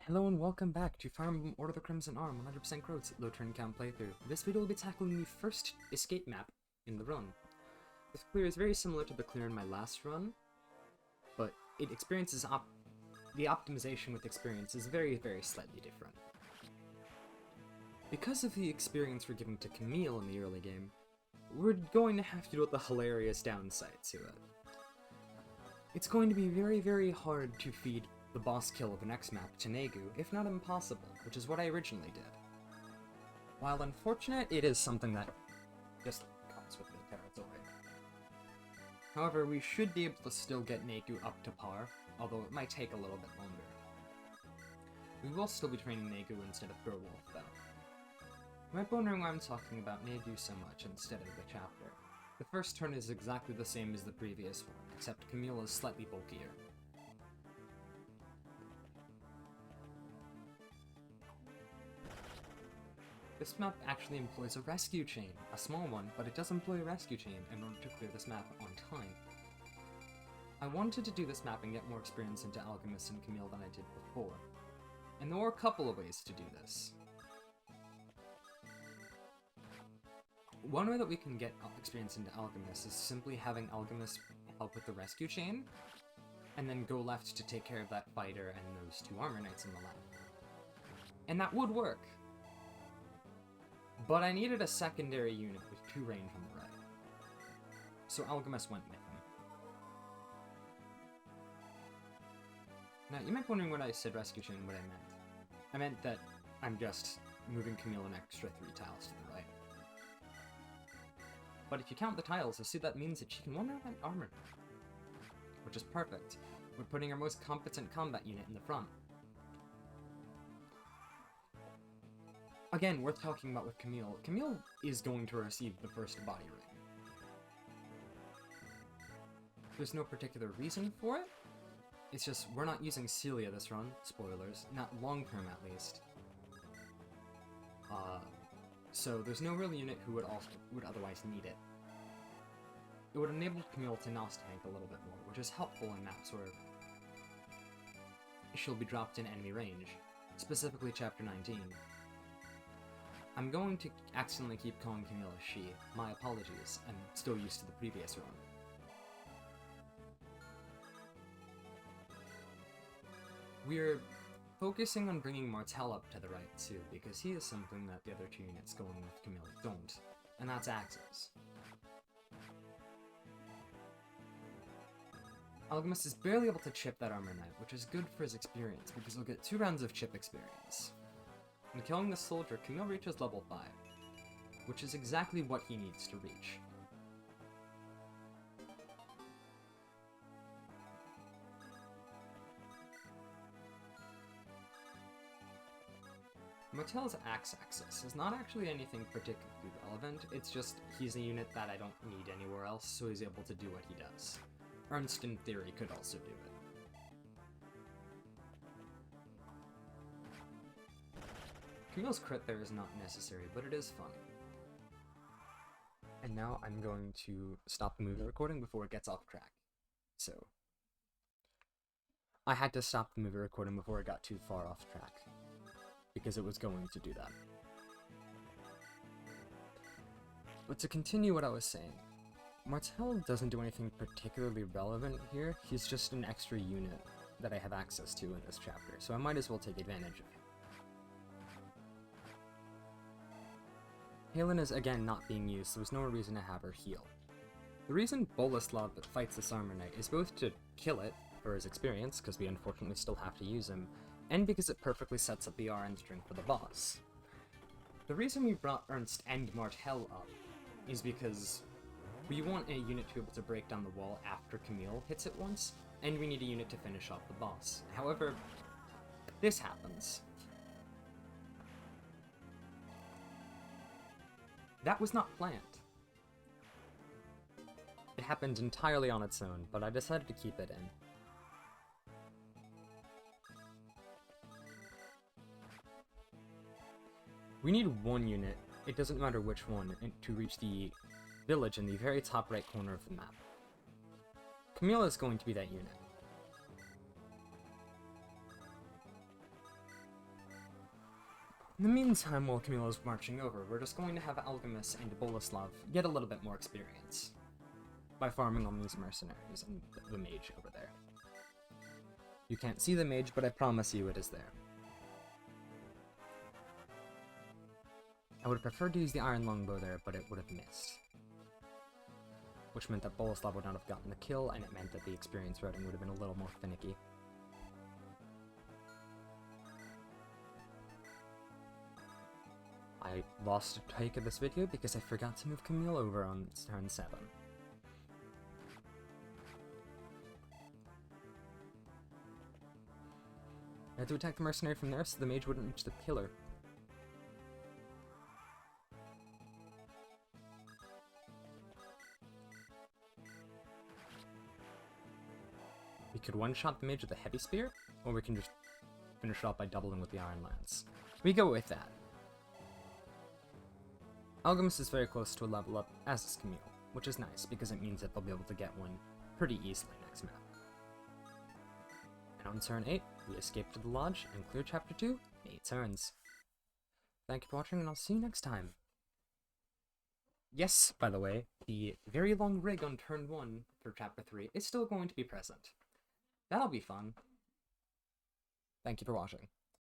Hello and welcome back to Fire Emblem Order of the Crimson Arm 100% growth low turn count playthrough. This video will be tackling the first escape map in the run. This clear is very similar to the clear in my last run, but it experiences the optimization with experience is very slightly different. Because of the experience we're giving to Kamille in the early game, we're going to have to deal with the hilarious downside to it. It's going to be very hard to feed the boss kill of the next map to Negu, if not impossible, which is what I originally did. While unfortunate, it is something that just comes with the territory. However, we should be able to still get Negu up to par, although it might take a little bit longer. We will still be training Negu instead of Wolf, though. You might be wondering why I'm talking about Negu so much instead of the chapter. The first turn is exactly the same as the previous one, except Kamille is slightly bulkier. This map actually employs a rescue chain, a small one, but it does employ a rescue chain in order to clear this map on time. I wanted to do this map and get more experience into Algimas and Kamille than I did before, and there were a couple of ways to do this. One way that we can get experience into Algimas is simply having Algimas help with the rescue chain, and then go left to take care of that fighter and those two armor knights in the left. And that would work. But I needed a secondary unit with 2 range on the right. So Algimas went with him. Now, you might be wondering when I said rescue chain what I meant. I meant that I'm just moving Kamille an extra 3 tiles to the right. But if you count the tiles, you'll see that means that she can wander that armor, which is perfect. We're putting our most competent combat unit in the front. Again, worth talking about with Kamille. Kamille is going to receive the first body ring. There's no particular reason for it. It's just, we're not using Celia this run. Spoilers. Not long-term, at least. So there's no real unit who would otherwise need it. It would enable Kamille to Nos tank a little bit more, which is helpful in maps where she'll be dropped in enemy range. Specifically Chapter 19. I'm going to accidentally keep calling Kamille a she. My apologies, I'm still used to the previous run. We're focusing on bringing Martel up to the right too, because he is something that the other 2 units going with Kamille don't, and that's axes. Algimas is barely able to chip that armor knight, which is good for his experience, because he'll get 2 rounds of chip experience. When killing the soldier, Kamille reaches level 5, which is exactly what he needs to reach. Martel's axe access is not actually anything particularly relevant, it's just he's a unit that I don't need anywhere else, so he's able to do what he does. Ernst, in theory, could also do it. Kamille's crit there is not necessary, but it is fun. And now I'm going to stop the movie recording before it gets off track. So, I had to stop the movie recording before it got too far off track, because it was going to do that. But to continue what I was saying, Martel doesn't do anything particularly relevant here, he's just an extra unit that I have access to in this chapter, so I might as well take advantage of him. Halen is again not being used, so there's no reason to have her heal. The reason Boleslav fights this armor knight is both to kill it, for his experience, because we unfortunately still have to use him, and because it perfectly sets up the RN string for the boss. The reason we brought Ernst and Martel up is because we want a unit to be able to break down the wall after Kamille hits it once, and we need a unit to finish off the boss. However, this happens. That was not planned. It happened entirely on its own, but I decided to keep it in. We need 1 unit, it doesn't matter which one, to reach the village in the very top right corner of the map. Kamille is going to be that unit. In the meantime, while Kamille is marching over, we're just going to have Algimas and Boleslav get a little bit more experience by farming on these mercenaries and the mage over there. You can't see the mage, but I promise you it is there. I would have preferred to use the iron longbow there, but it would have missed. Which meant that Boleslav would not have gotten the kill, and it meant that the experience routing would have been a little more finicky. I lost a take of this video because I forgot to move Kamille over on turn 7. I had to attack the mercenary from there so the mage wouldn't reach the pillar. We could one-shot the mage with a heavy spear, or we can just finish it off by doubling with the iron lance. We go with that. Algimas is very close to a level up, as is Kamille, which is nice because it means that they'll be able to get one pretty easily next map. And on turn 8, we escape to the lodge and clear chapter 2 in 8 turns. Thank you for watching, and I'll see you next time. Yes, by the way, the very long rig on turn 1 for chapter 3 is still going to be present. That'll be fun. Thank you for watching.